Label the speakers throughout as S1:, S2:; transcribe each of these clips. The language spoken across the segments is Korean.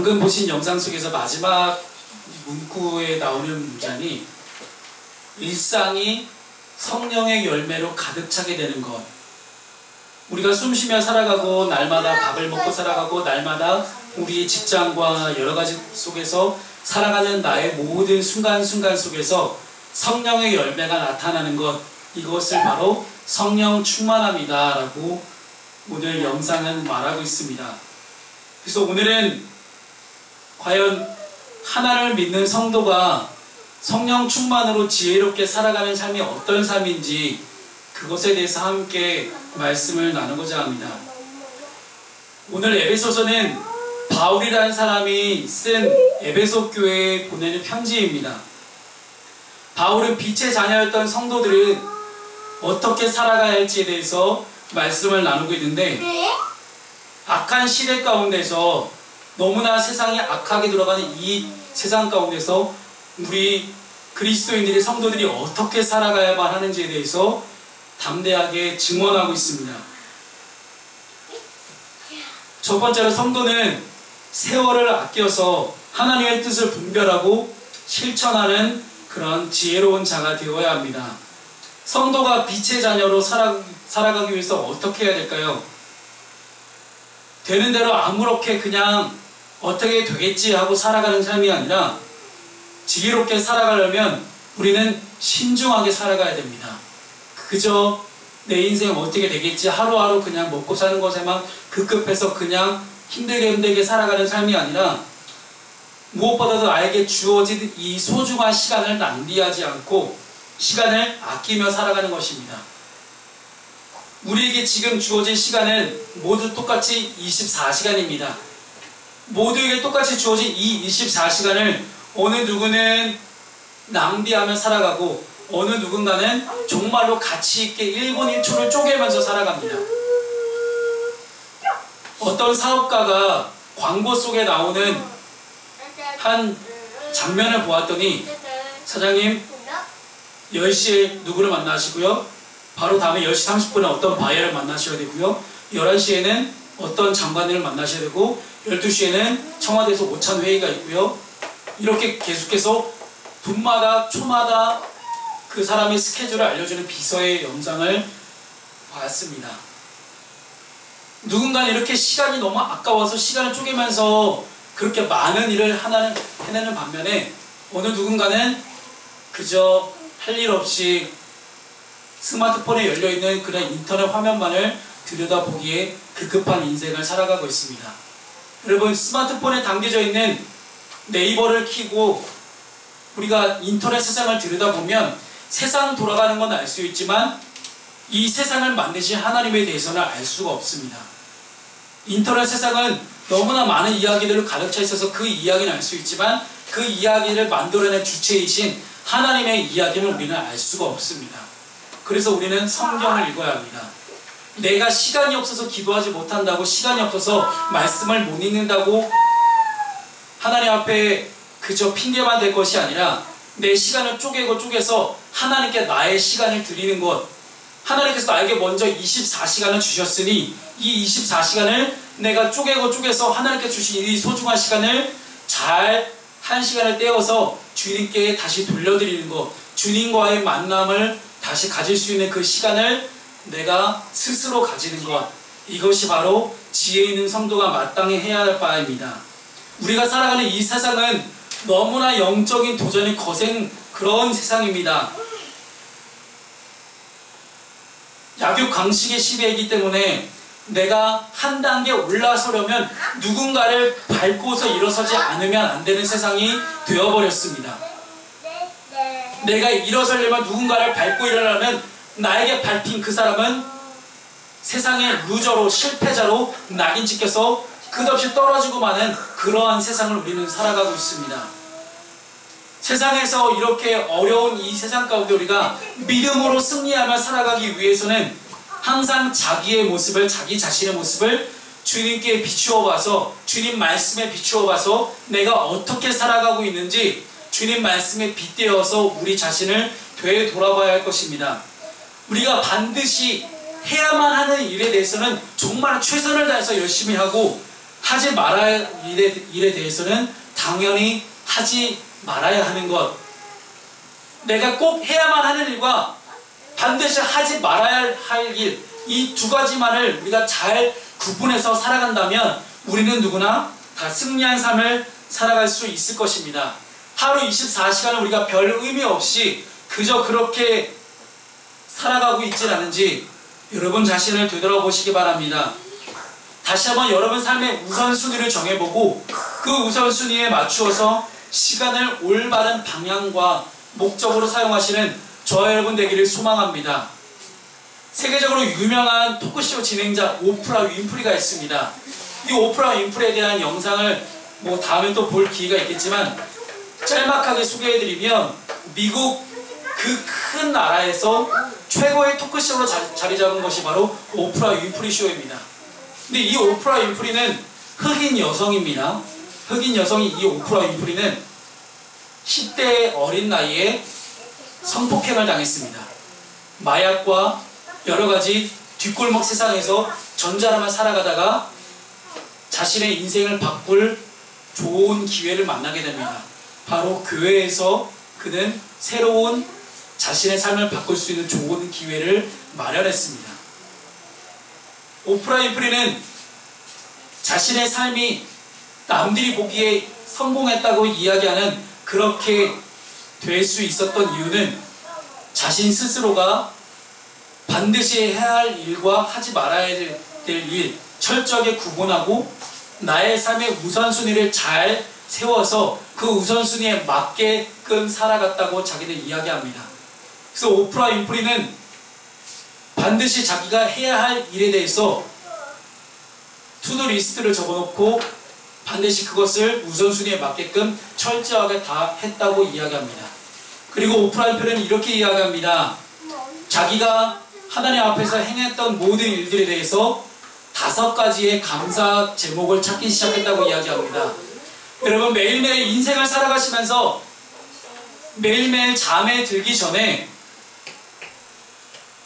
S1: 방금 보신 영상 속에서 마지막 문구에 나오는 문장이 일상이 성령의 열매로 가득 차게 되는 것. 우리가 숨쉬며 살아가고 날마다 밥을 먹고 살아가고 날마다 우리의 직장과 여러 가지 속에서 살아가는 나의 모든 순간순간 속에서 성령의 열매가 나타나는 것, 이것을 바로 성령 충만함이다 라고 오늘 영상은 말하고 있습니다. 그래서 오늘은 과연 하나님을 믿는 성도가 성령 충만으로 지혜롭게 살아가는 삶이 어떤 삶인지 그것에 대해서 함께 말씀을 나누고자 합니다. 오늘 에베소서는 바울이라는 사람이 쓴 에베소 교회에 보내는 편지입니다. 바울은 빛의 자녀였던 성도들은 어떻게 살아가야 할지에 대해서 말씀을 나누고 있는데, 악한 시대 가운데서 너무나 세상이 악하게 들어가는 이 세상 가운데서 우리 그리스도인들이 성도들이 어떻게 살아가야만 하는지에 대해서 담대하게 증언하고 있습니다. 첫 번째로 성도는 세월을 아껴서 하나님의 뜻을 분별하고 실천하는 그런 지혜로운 자가 되어야 합니다. 성도가 빛의 자녀로 살아가기 위해서 어떻게 해야 될까요? 되는 대로 아무렇게 그냥 어떻게 되겠지 하고 살아가는 삶이 아니라 지혜롭게 살아가려면 우리는 신중하게 살아가야 됩니다. 그저 내 인생 어떻게 되겠지 하루하루 그냥 먹고 사는 것에만 급급해서 그냥 힘들게 살아가는 삶이 아니라 무엇보다도 나에게 주어진 이 소중한 시간을 낭비하지 않고 시간을 아끼며 살아가는 것입니다. 우리에게 지금 주어진 시간은 모두 똑같이 24시간입니다. 모두에게 똑같이 주어진 이 24시간을 어느 누구는 낭비하며 살아가고 어느 누군가는 정말로 가치있게 1분 1초를 쪼개면서 살아갑니다. 어떤 사업가가 광고 속에 나오는 한 장면을 보았더니, 사장님 10시에 누구를 만나시고요, 바로 다음에 10시 30분에 어떤 바이어를 만나셔야 되고요, 11시에는 어떤 장관을 만나셔야 되고 12시에는 청와대에서 오찬 회의가 있고요, 이렇게 계속해서 분마다 초마다 그 사람의 스케줄을 알려주는 비서의 영상을 봤습니다. 누군가는 이렇게 시간이 너무 아까워서 시간을 쪼개면서 그렇게 많은 일을 하나는 해내는 반면에 어느 누군가는 그저 할 일 없이 스마트폰에 열려있는 그런 인터넷 화면만을 들여다보기에 급급한 인생을 살아가고 있습니다. 여러분, 스마트폰에 담겨져 있는 네이버를 켜고 우리가 인터넷 세상을 들여다보면 세상 돌아가는 건 알 수 있지만 이 세상을 만드신 하나님에 대해서는 알 수가 없습니다. 인터넷 세상은 너무나 많은 이야기들을 가득 차 있어서 그 이야기는 알 수 있지만 그 이야기를 만들어낸 주체이신 하나님의 이야기는 우리는 알 수가 없습니다. 그래서 우리는 성경을 읽어야 합니다. 내가 시간이 없어서 기도하지 못한다고, 시간이 없어서 말씀을 못 읽는다고 하나님 앞에 그저 핑계만 댈 것이 아니라 내 시간을 쪼개서 하나님께 나의 시간을 드리는 것, 하나님께서 나에게 먼저 24시간을 주셨으니 이 24시간을 내가 쪼개서 하나님께 주신 이 소중한 시간을 잘 한 시간을 떼어서 주님께 다시 돌려드리는 것, 주님과의 만남을 다시 가질 수 있는 그 시간을 내가 스스로 가지는 것, 이것이 바로 지혜 있는 성도가 마땅히 해야 할 바입니다. 우리가 살아가는 이 세상은 너무나 영적인 도전이 거센 그런 세상입니다. 약육강식의 시대이기 때문에 내가 한 단계 올라서려면 누군가를 밟고서 일어서지 않으면 안 되는 세상이 되어버렸습니다. 내가 일어서려면 누군가를 밟고 일어나면 나에게 밟힌 그 사람은 세상의 루저로, 실패자로 낙인 찍혀서 끝없이 떨어지고 마는 그러한 세상을 우리는 살아가고 있습니다. 세상에서 이렇게 어려운 이 세상 가운데 우리가 믿음으로 승리하며 살아가기 위해서는 항상 자기의 모습을, 자기 자신의 모습을 주님께 비추어 봐서, 주님 말씀에 비추어 봐서 내가 어떻게 살아가고 있는지 주님 말씀에 빗대어서 우리 자신을 되돌아봐야 할 것입니다. 우리가 반드시 해야만 하는 일에 대해서는 정말 최선을 다해서 열심히 하고 하지 말아야 할 일에 대해서는 당연히 하지 말아야 하는 것. 내가 꼭 해야만 하는 일과 반드시 하지 말아야 할 일, 이 두 가지만을 우리가 잘 구분해서 살아간다면 우리는 누구나 다 승리한 삶을 살아갈 수 있을 것입니다. 하루 24시간을 우리가 별 의미 없이 그저 그렇게 살아가고 있질 않은지 여러분 자신을 되돌아보시기 바랍니다. 다시 한번 여러분 삶의 우선순위를 정해보고 그 우선순위에 맞추어서 시간을 올바른 방향과 목적으로 사용하시는 저와 여러분 되기를 소망합니다. 세계적으로 유명한 토크쇼 진행자 오프라 윈프리가 있습니다. 이 오프라 윈프리에 대한 영상을 다음에 또 볼 기회가 있겠지만 짤막하게 소개해드리면 미국 그 큰 나라에서 최고의 토크쇼로 자리 잡은 것이 바로 오프라 윈프리 쇼입니다. 근데 이 오프라 윈프리는 흑인 여성입니다. 흑인 여성이 이 오프라 윈프리는 10대의 어린 나이에 성폭행을 당했습니다. 마약과 여러가지 뒷골목 세상에서 전자라만 살아가다가 자신의 인생을 바꿀 좋은 기회를 만나게 됩니다. 바로 교회에서 그는 새로운 자신의 삶을 바꿀 수 있는 좋은 기회를 마련했습니다. 오프라 윈프리는 자신의 삶이 남들이 보기에 성공했다고 이야기하는 그렇게 될 수 있었던 이유는 자신 스스로가 반드시 해야 할 일과 하지 말아야 될 일 철저하게 구분하고 나의 삶의 우선순위를 잘 세워서 그 우선순위에 맞게끔 살아갔다고 자기는 이야기합니다. 그래서 오프라 윈프리는 반드시 자기가 해야 할 일에 대해서 투두 리스트를 적어놓고 반드시 그것을 우선순위에 맞게끔 철저하게 다 했다고 이야기합니다. 그리고 오프라 윈프리는 이렇게 이야기합니다. 자기가 하나님 앞에서 행했던 모든 일들에 대해서 5가지의 감사 제목을 찾기 시작했다고 이야기합니다. 여러분 매일매일 인생을 살아가시면서 매일매일 잠에 들기 전에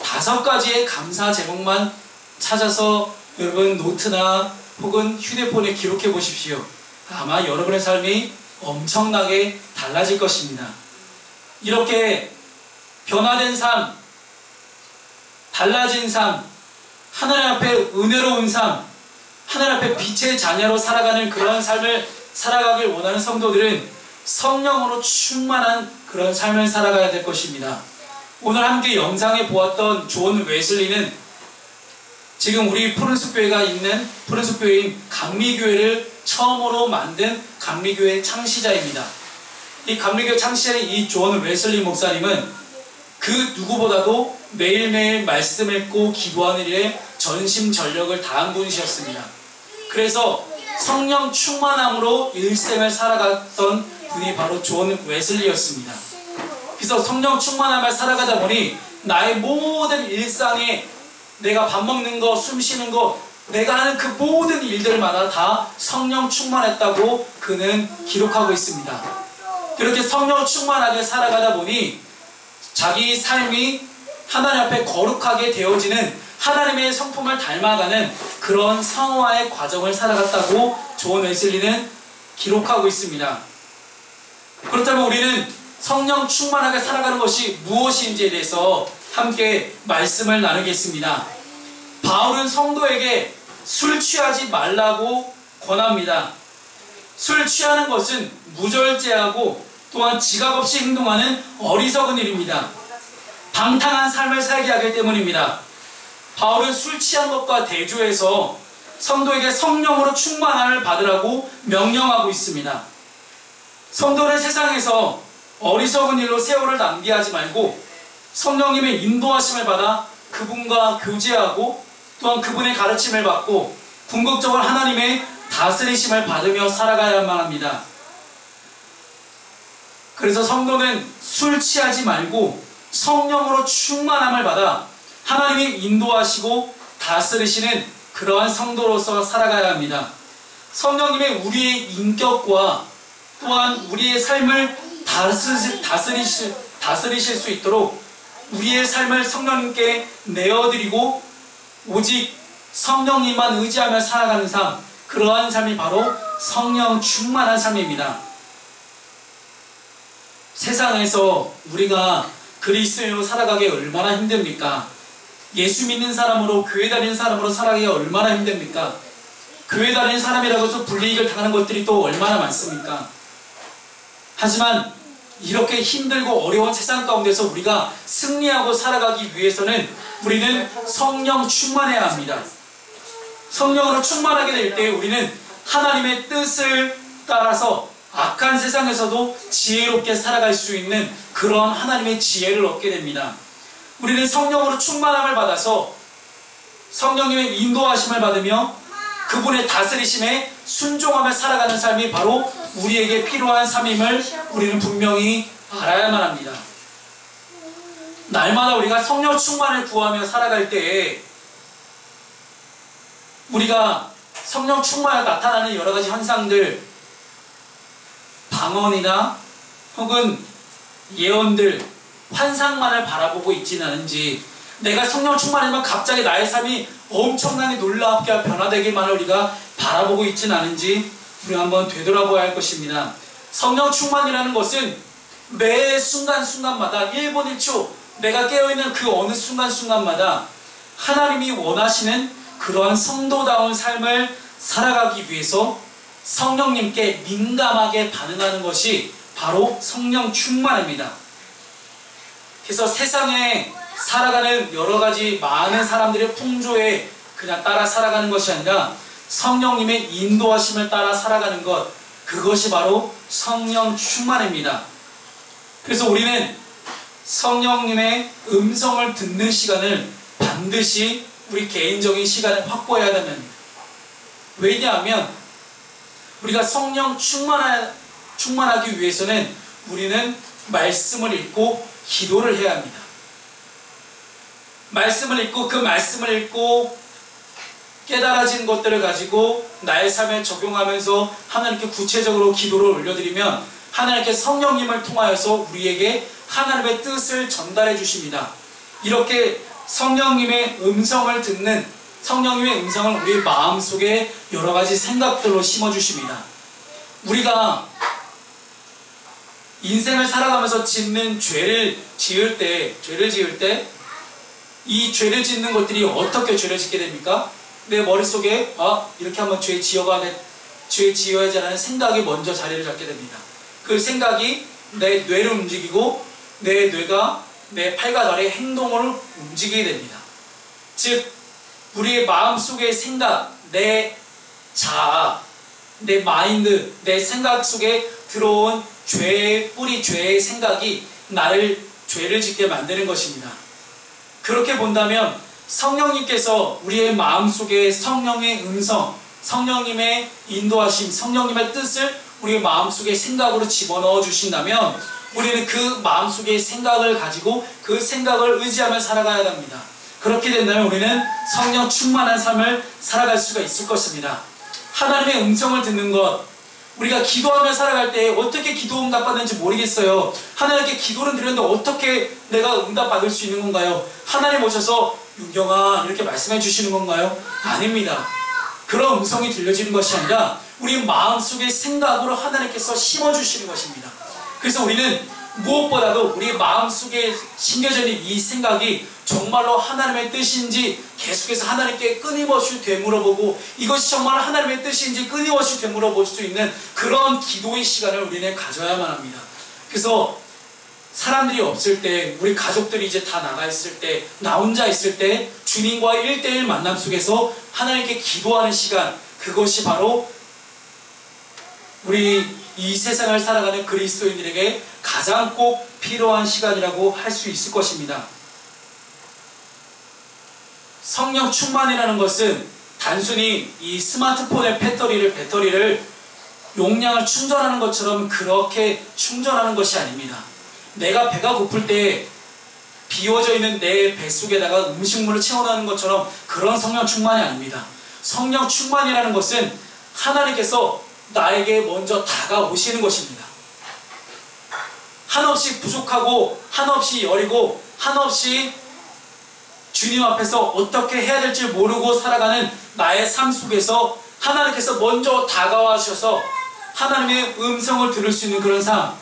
S1: 5가지의 감사 제목만 찾아서 여러분 노트나 혹은 휴대폰에 기록해 보십시오. 아마 여러분의 삶이 엄청나게 달라질 것입니다. 이렇게 변화된 삶, 달라진 삶, 하나님 앞에 은혜로운 삶, 하나님 앞에 빛의 자녀로 살아가는 그런 삶을 살아가길 원하는 성도들은 성령으로 충만한 그런 삶을 살아가야 될 것입니다. 오늘 함께 영상에 보았던 존 웨슬리는 지금 우리 푸른숲교회가 있는 푸른숲교회인 감리교회를 처음으로 만든 감리교회 창시자입니다. 이 감리교회 창시자인 이 존 웨슬리 목사님은 그 누구보다도 매일매일 말씀 읽고 기도하는 일에 전심전력을 다한 분이셨습니다. 그래서 성령 충만함으로 일생을 살아갔던 분이 바로 존 웨슬리였습니다. 그래서 성령 충만함을 살아가다 보니 나의 모든 일상에 내가 밥 먹는 거, 숨 쉬는 거, 내가 하는 그 모든 일들마다 다 성령 충만했다고 그는 기록하고 있습니다. 그렇게 성령 충만하게 살아가다 보니 자기 삶이 하나님 앞에 거룩하게 되어지는 하나님의 성품을 닮아가는 그런 성화의 과정을 살아갔다고 존 웨슬리는 기록하고 있습니다. 그렇다면 우리는 성령 충만하게 살아가는 것이 무엇인지에 대해서 함께 말씀을 나누겠습니다. 바울은 성도에게 술 취하지 말라고 권합니다. 술 취하는 것은 무절제하고 또한 지각 없이 행동하는 어리석은 일입니다. 방탕한 삶을 살게 하기 때문입니다. 바울은 술 취한 것과 대조해서 성도에게 성령으로 충만함을 받으라고 명령하고 있습니다. 성도는 세상에서 어리석은 일로 세월을 낭비하지 말고 성령님의 인도하심을 받아 그분과 교제하고 또한 그분의 가르침을 받고 궁극적으로 하나님의 다스리심을 받으며 살아가야만 합니다. 그래서 성도는 술 취하지 말고 성령으로 충만함을 받아 하나님이 인도하시고 다스리시는 그러한 성도로서 살아가야 합니다. 성령님의 우리의 인격과 또한 우리의 삶을 다스리실 수 있도록 우리의 삶을 성령님께 내어드리고 오직 성령님만 의지하며 살아가는 삶, 그러한 삶이 바로 성령 충만한 삶입니다. 세상에서 우리가 그리스도인으로 살아가기 얼마나 힘듭니까? 예수 믿는 사람으로, 교회 다니는 사람으로 살아가기가 얼마나 힘듭니까? 교회 다니는 사람이라고 해서 불이익을 당하는 것들이 또 얼마나 많습니까? 하지만 이렇게 힘들고 어려운 세상 가운데서 우리가 승리하고 살아가기 위해서는 우리는 성령 충만해야 합니다. 성령으로 충만하게 될 때 우리는 하나님의 뜻을 따라서 악한 세상에서도 지혜롭게 살아갈 수 있는 그런 하나님의 지혜를 얻게 됩니다. 우리는 성령으로 충만함을 받아서 성령님의 인도하심을 받으며 그분의 다스리심에 순종하며 살아가는 삶이 바로 우리에게 필요한 삶임을 우리는 분명히 알아야만 합니다. 날마다 우리가 성령 충만을 구하며 살아갈 때에 우리가 성령 충만에 나타나는 여러 가지 현상들, 방언이나 혹은 예언들, 환상만을 바라보고 있지는 않은지, 내가 성령 충만이면 갑자기 나의 삶이 엄청나게 놀랍게 변화되기만을 우리가 바라보고 있지는 않은지 우리가 한번 되돌아보아야 할 것입니다. 성령 충만이라는 것은 매 순간순간마다 1분 1초 내가 깨어있는 그 어느 순간순간마다 하나님이 원하시는 그러한 성도다운 삶을 살아가기 위해서 성령님께 민감하게 반응하는 것이 바로 성령 충만입니다. 그래서 세상에 살아가는 여러 가지 많은 사람들의 풍조에 그냥 따라 살아가는 것이 아니라 성령님의 인도하심을 따라 살아가는 것, 그것이 바로 성령 충만입니다. 그래서 우리는 성령님의 음성을 듣는 시간을 반드시 우리 개인적인 시간을 확보해야 됩니다. 왜냐하면 우리가 성령 충만하기 위해서는 우리는 말씀을 읽고 기도를 해야 합니다. 말씀을 읽고 그 말씀을 읽고 깨달아진 것들을 가지고 나의 삶에 적용하면서 하나님께 구체적으로 기도를 올려드리면 하나님께 성령님을 통하여서 우리에게 하나님의 뜻을 전달해 주십니다. 이렇게 성령님의 음성을 듣는, 성령님의 음성을 우리 마음속에 여러 가지 생각들로 심어주십니다. 우리가 인생을 살아가면서 짓는 죄를 지을 때 이 죄를 짓는 것들이 어떻게 죄를 짓게 됩니까? 내 머릿속에 이렇게 한번 죄 지어야지 라는 생각이 먼저 자리를 잡게 됩니다. 그 생각이 내 뇌를 움직이고 내 뇌가 내 팔과 다리의 행동을 움직이게 됩니다. 즉 우리의 마음속의 생각, 내 자아, 내 마인드, 내 생각 속에 들어온 죄의 뿌리, 죄의 생각이 나를 죄를 짓게 만드는 것입니다. 그렇게 본다면 성령님께서 우리의 마음속에 성령의 음성, 성령님의 인도하심, 성령님의 뜻을 우리의 마음속에 생각으로 집어넣어 주신다면 우리는 그 마음속의 생각을 가지고 그 생각을 의지하며 살아가야 합니다. 그렇게 된다면 우리는 성령 충만한 삶을 살아갈 수가 있을 것입니다. 하나님의 음성을 듣는 것, 우리가 기도하며 살아갈 때 어떻게 기도 응답받는지 모르겠어요. 하나님께 기도를 드렸는데 어떻게 내가 응답받을 수 있는 건가요? 하나님 오셔서 윤경아 이렇게 말씀해 주시는 건가요? 아닙니다. 그런 음성이 들려지는 것이 아니라 우리 마음속의 생각으로 하나님께서 심어주시는 것입니다. 그래서 우리는 무엇보다도 우리 마음속에 심겨져 있는 이 생각이 정말로 하나님의 뜻인지 계속해서 하나님께 끊임없이 되물어보고 이것이 정말 하나님의 뜻인지 끊임없이 되물어볼 수 있는 그런 기도의 시간을 우리는 가져야만 합니다. 그래서 사람들이 없을 때, 우리 가족들이 이제 다 나가 있을 때, 나 혼자 있을 때 주님과 1대1 만남 속에서 하나님께 기도하는 시간, 그것이 바로 우리 이 세상을 살아가는 그리스도인들에게 가장 꼭 필요한 시간이라고 할 수 있을 것입니다. 성령 충만이라는 것은 단순히 이 스마트폰의 배터리를 용량을 충전하는 것처럼 그렇게 충전하는 것이 아닙니다. 내가 배가 고플 때 비워져 있는 내 뱃속에다가 음식물을 채워넣는 것처럼 그런 성령 충만이 아닙니다. 성령 충만이라는 것은 하나님께서 나에게 먼저 다가오시는 것입니다. 한없이 부족하고 한없이 여리고 한없이 주님 앞에서 어떻게 해야 될지 모르고 살아가는 나의 삶 속에서 하나님께서 먼저 다가와주셔서 하나님의 음성을 들을 수 있는 그런 삶,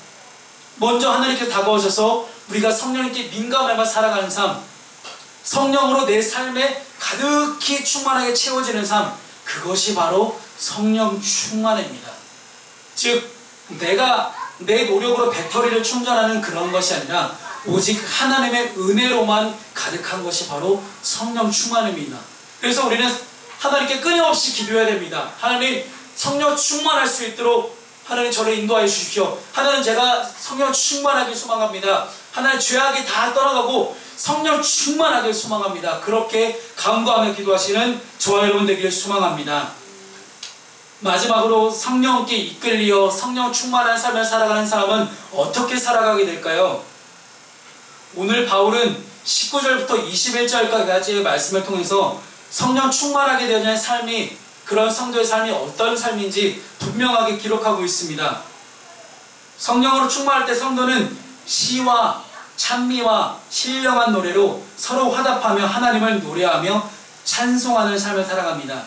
S1: 먼저 하나님께서 다가오셔서 우리가 성령님께 민감하며 살아가는 삶, 성령으로 내 삶에 가득히 충만하게 채워지는 삶, 그것이 바로 성령 충만입니다. 즉 내가 내 노력으로 배터리를 충전하는 그런 것이 아니라 오직 하나님의 은혜로만 가득한 것이 바로 성령 충만입니다. 그래서 우리는 하나님께 끊임없이 기도해야 됩니다. 하나님, 성령 충만할 수 있도록 하나님 저를 인도하여 주십시오. 하나님, 제가 성령 충만하게 소망합니다. 하나님, 죄악이 다 떠나가고 성령 충만하게 소망합니다. 그렇게 간구하며 기도하시는 저와 여러분 되기를 소망합니다. 마지막으로 성령께 이끌리어 성령 충만한 삶을 살아가는 사람은 어떻게 살아가게 될까요? 오늘 바울은 19절부터 21절까지의 말씀을 통해서 성령 충만하게 되는 삶이, 그런 성도의 삶이 어떤 삶인지 분명하게 기록하고 있습니다. 성령으로 충만할 때 성도는 시와 찬미와 신령한 노래로 서로 화답하며 하나님을 노래하며 찬송하는 삶을 살아갑니다.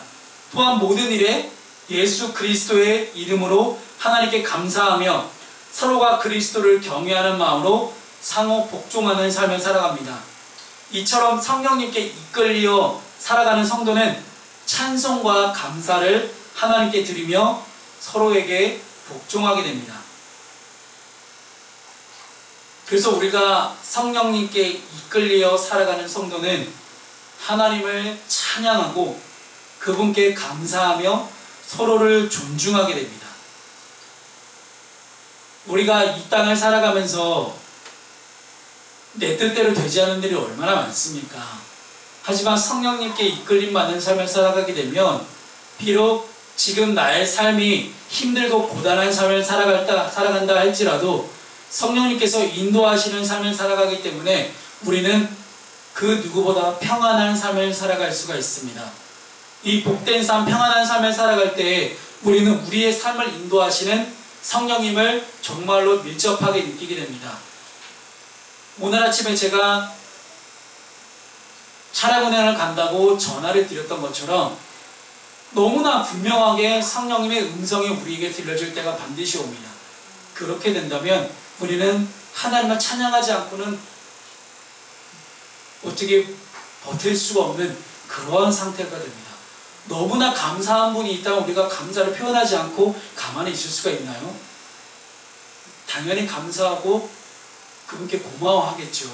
S1: 또한 모든 일에 예수 그리스도의 이름으로 하나님께 감사하며 서로가 그리스도를 경외하는 마음으로 상호 복종하는 삶을 살아갑니다. 이처럼 성령님께 이끌려 살아가는 성도는 찬송과 감사를 하나님께 드리며 서로에게 복종하게 됩니다. 그래서 우리가 성령님께 이끌려 살아가는 성도는 하나님을 찬양하고 그분께 감사하며 서로를 존중하게 됩니다. 우리가 이 땅을 살아가면서 내 뜻대로 되지 않는 일이 얼마나 많습니까? 하지만 성령님께 이끌림 받는 삶을 살아가게 되면 비록 지금 나의 삶이 힘들고 고단한 삶을 살아간다 할지라도 성령님께서 인도하시는 삶을 살아가기 때문에 우리는 그 누구보다 평안한 삶을 살아갈 수가 있습니다. 이 복된 삶, 평안한 삶을 살아갈 때 우리는 우리의 삶을 인도하시는 성령님을 정말로 밀접하게 느끼게 됩니다. 오늘 아침에 제가 차량 운행을 간다고 전화를 드렸던 것처럼 너무나 분명하게 성령님의 음성이 우리에게 들려줄 때가 반드시 옵니다. 그렇게 된다면 우리는 하나님을 찬양하지 않고는 어떻게 버틸 수가 없는 그러한 상태가 됩니다. 너무나 감사한 분이 있다면 우리가 감사를 표현하지 않고 가만히 있을 수가 있나요? 당연히 감사하고 그분께 고마워하겠죠.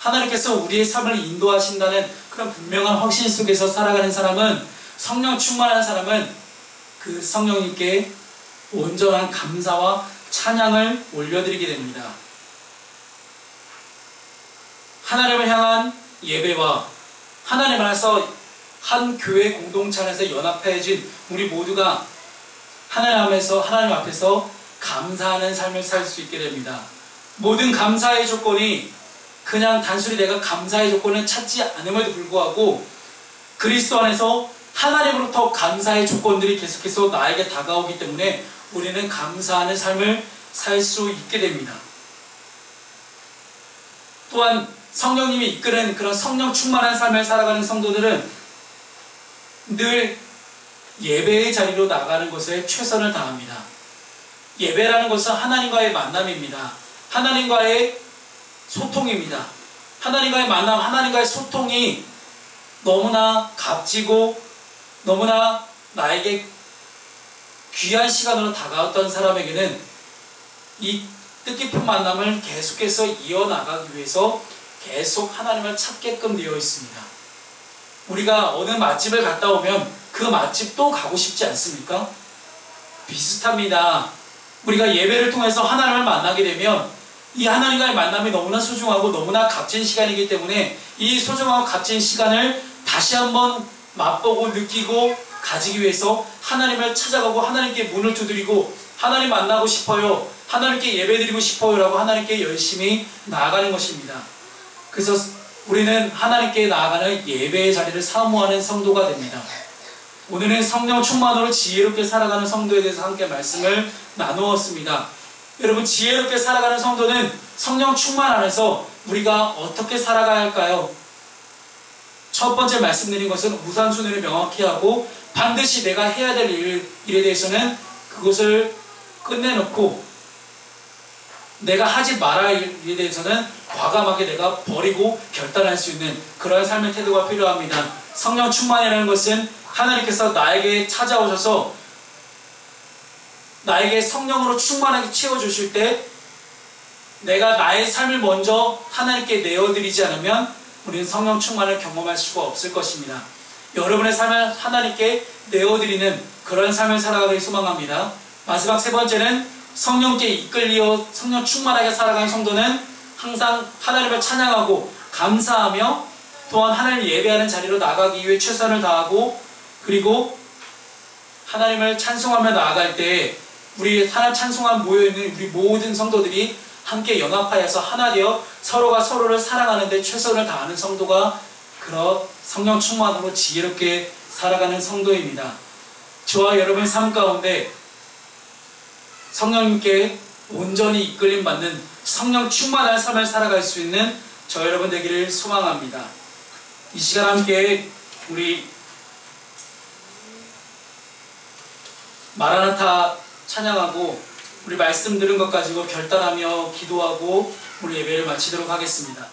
S1: 하나님께서 우리의 삶을 인도하신다는 그런 분명한 확신 속에서 살아가는 사람은, 성령 충만한 사람은 그 성령님께 온전한 감사와 찬양을 올려드리게 됩니다. 하나님을 향한 예배와 하나님 안에서 한 교회 공동체 안에서 연합해진 우리 모두가 하나님 앞에서 감사하는 삶을 살 수 있게 됩니다. 모든 감사의 조건이 그냥 단순히 내가 감사의 조건을 찾지 않음에도 불구하고 그리스도 안에서 하나님으로부터 감사의 조건들이 계속해서 나에게 다가오기 때문에 우리는 감사하는 삶을 살 수 있게 됩니다. 또한 성령님이 이끄는 그런 성령 충만한 삶을 살아가는 성도들은 늘 예배의 자리로 나가는 것에 최선을 다합니다. 예배라는 것은 하나님과의 만남입니다. 하나님과의 소통입니다. 하나님과의 만남, 하나님과의 소통이 너무나 값지고 너무나 나에게 귀한 시간으로 다가왔던 사람에게는 이 뜻깊은 만남을 계속해서 이어나가기 위해서 계속 하나님을 찾게끔 되어 있습니다. 우리가 어느 맛집을 갔다 오면 그 맛집 또 가고 싶지 않습니까? 비슷합니다. 우리가 예배를 통해서 하나님을 만나게 되면 이 하나님과의 만남이 너무나 소중하고 너무나 값진 시간이기 때문에 이 소중하고 값진 시간을 다시 한번 맛보고 느끼고 가지기 위해서 하나님을 찾아가고 하나님께 문을 두드리고 하나님 만나고 싶어요, 하나님께 예배드리고 싶어요 라고 하나님께 열심히 나아가는 것입니다. 그래서 우리는 하나님께 나아가는 예배의 자리를 사모하는 성도가 됩니다. 오늘은 성령 충만으로 지혜롭게 살아가는 성도에 대해서 함께 말씀을 나누었습니다. 여러분, 지혜롭게 살아가는 성도는 성령 충만 안에서 우리가 어떻게 살아가야 할까요? 첫 번째 말씀드린 것은 우선순위를 명확히 하고 반드시 내가 해야 될 일에 대해서는 그것을 끝내놓고 내가 하지 말아야 할 일에 대해서는 과감하게 내가 버리고 결단할 수 있는 그러한 삶의 태도가 필요합니다. 성령 충만이라는 것은 하나님께서 나에게 찾아오셔서 나에게 성령으로 충만하게 채워주실 때 내가 나의 삶을 먼저 하나님께 내어드리지 않으면 우리는 성령 충만을 경험할 수가 없을 것입니다. 여러분의 삶을 하나님께 내어드리는 그런 삶을 살아가길 소망합니다. 마지막 세 번째는 성령께 이끌려 성령 충만하게 살아가는 성도는 항상 하나님을 찬양하고 감사하며 또한 하나님을 예배하는 자리로 나가기 위해 최선을 다하고 그리고 하나님을 찬송하며 나아갈 때 우리 하나님 찬송한 모여있는 우리 모든 성도들이 함께 연합하여서 하나 되어 서로가 서로를 사랑하는 데 최선을 다하는 성도가 그런 성령 충만으로 지혜롭게 살아가는 성도입니다. 저와 여러분의 삶 가운데 성령님께 온전히 이끌림 받는 성령 충만한 삶을 살아갈 수 있는 저 여러분 되기를 소망합니다. 이 시간 함께 우리 마라나타 찬양하고 우리 말씀 들은 것 가지고 결단하며 기도하고 우리 예배를 마치도록 하겠습니다.